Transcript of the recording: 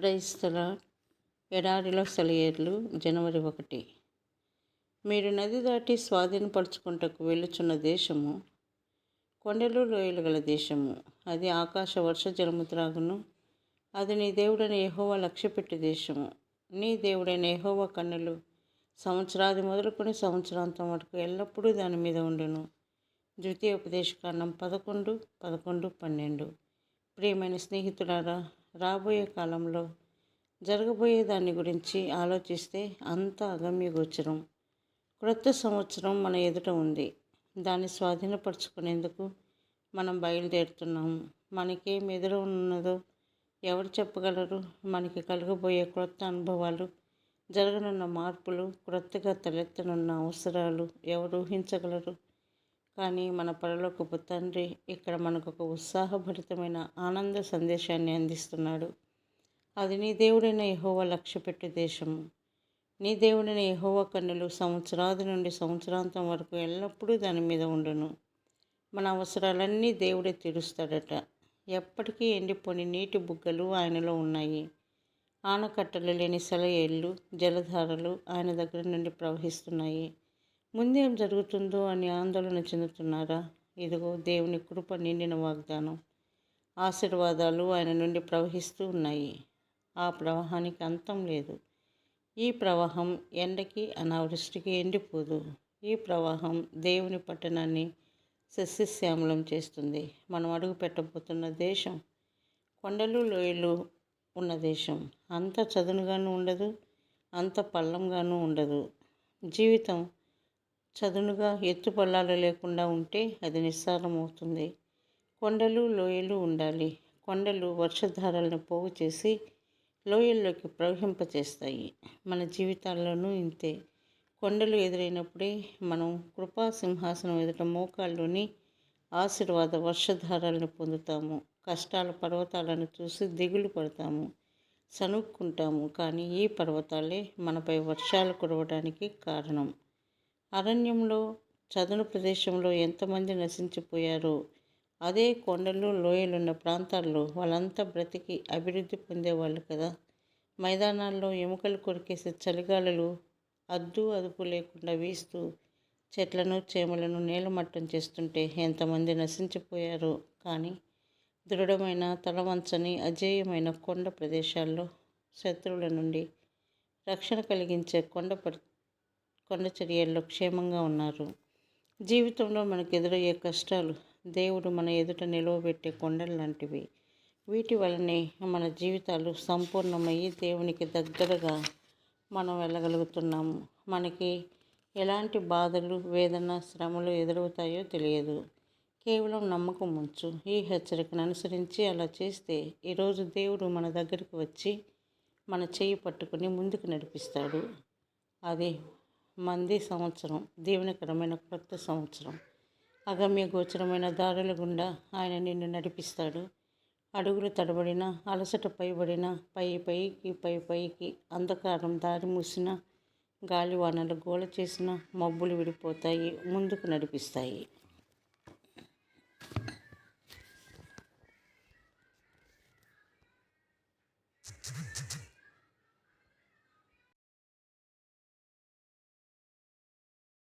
క్రైస్తల ఎడారిలో సెలయేర్లు జనవరి 1. మీరు నది దాటి స్వాధీనపరుచుకుంటకు వెళ్ళుచున్న దేశము కొండలు లోయలు గల దేశము. అది ఆకాశ వర్ష జలము త్రాగును. అది నీ దేవుడైన యెహోవా లక్ష్యపెట్టు దేశము. నీ దేవుడైన యెహోవా కన్నులు సంవత్సరాది మొదలుకొని సంవత్సరాంతం వరకు ఎల్లప్పుడూ దాని మీద ఉండును. ద్వితీయోపదేశకాండం 11:11-12. ప్రియమైన స్నేహితులారా, రాబోయే కాలంలో జరగబోయే దాని గురించి ఆలోచిస్తే అంతా అగమ్య గోచరం. క్రొత్త సంవత్సరం మన ఎదుట ఉంది. దాన్ని స్వాధీనపరుచుకునేందుకు మనం బయలుదేరుతున్నాము. మనకేం ఎదురు ఉన్నదో ఎవరు చెప్పగలరు? మనకి కలగబోయే క్రొత్త అనుభవాలు, జరగనున్న మార్పులు, క్రొత్తగా తలెత్తనున్న అవసరాలు ఎవరు ఊహించగలరు? కానీ మన పరలోకపు తండ్రి ఇక్కడ మనకు ఒక ఉత్సాహభరితమైన ఆనంద సందేశాన్ని అందిస్తున్నాడు. అది నీ దేవుడైన యెహోవా లక్ష్యపెట్టు దేశము. నీ దేవుడైన యెహోవా కన్నులు సంవత్సరాది నుండి సంవత్సరాంతం వరకు ఎల్లప్పుడూ దాని మీద ఉండును. మన అవసరాలన్నీ దేవుడే తీరుస్తాడట. ఎప్పటికీ ఎండిపోని నీటి బుగ్గలు ఆయనలో ఉన్నాయి. ఆనకట్టలు లేని సెలయేళ్ళు, జలధారలు ఆయన దగ్గర నుండి ప్రవహిస్తున్నాయి. ముందేం జరుగుతుందో అని ఆందోళన చెందుతున్నారా? ఇదిగో దేవుని కృప నిండిన వాగ్దానం, ఆశీర్వాదాలు ఆయన నుండి ప్రవహిస్తూ ఉన్నాయి. ఆ ప్రవాహానికి అంతం లేదు. ఈ ప్రవాహం ఎండకి అనావృష్టికి ఎండిపోదు. ఈ ప్రవాహం దేవుని పట్టణాన్ని సస్యశ్యామలం చేస్తుంది. మనం అడుగు పెట్టబోతున్న దేశం కొండలు లోయలు ఉన్న దేశం. అంత చదునుగాను ఉండదు, అంత పల్లంగాను ఉండదు. జీవితం చదునుగా ఎత్తుపల్లాలు లేకుండా ఉంటే అది నిస్సారం అవుతుంది. కొండలు లోయలు ఉండాలి. కొండలు వర్షధారలను పోగు చేసి లోయల్లోకి ప్రవహింపచేస్తాయి. మన జీవితాల్లోనూ ఇంతే. కొండలు ఎదురైనప్పుడే మనం కృపా సింహాసనం ఎదుట మోకాళ్ళుని ఆశీర్వాద వర్షధారాలను పొందుతాము. కష్టాల పర్వతాలను చూసి దిగులు పడతాము, సణుక్కుంటాము. కానీ ఈ పర్వతాలే మనపై వర్షాలు కురవడానికి కారణం. అరణ్యంలో, చదును ప్రదేశంలో ఎంతమంది నశించిపోయారో, అదే కొండలు లోయలున్న ప్రాంతాల్లో వాళ్ళంతా బ్రతికి అభివృద్ధి పొందేవాళ్ళు కదా. మైదానాల్లో ఎముకలు కొరికేసే చలిగాలులు అద్దు అదుపు లేకుండా వీస్తూ చెట్లను చేమలను నేలమట్టం చేస్తుంటే ఎంతమంది నశించిపోయారో. కానీ దృఢమైన తలవంచని అజేయమైన కొండ ప్రదేశాల్లో శత్రువుల నుండి రక్షణ కలిగించే కొండ చర్యల్లో క్షేమంగా ఉన్నారు. జీవితంలో మనకు ఎదురయ్యే కష్టాలు దేవుడు మన ఎదుట నిలవబెట్టే కొండలు లాంటివి. వీటి వలనే మన జీవితాలు సంపూర్ణమయ్యి దేవునికి దగ్గరగా మనం వెళ్ళగలుగుతున్నాము. మనకి ఎలాంటి బాధలు, వేదన, శ్రమలు ఎదురవుతాయో తెలియదు. కేవలం నమ్మకం ఉంచు. ఈ హెచ్చరికను అనుసరించి అలా చేస్తే ఈరోజు దేవుడు మన దగ్గరికి వచ్చి మన చెయ్యి పట్టుకుని ముందుకు నడిపిస్తాడు. అది మంది సంవత్సరం, దీవెనకరమైన కొత్త సంవత్సరం. అగమ్య గోచరమైన దారుల గుండా ఆయన నిన్ను నడిపిస్తాడు. అడుగులు తడబడిన, అలసట పైబడిన, పైకి అంధకారం దారి మూసిన, గాలివానలు గోల చేసిన, మబ్బులు విడిపోతాయి, ముందుకు నడిపిస్తాయి.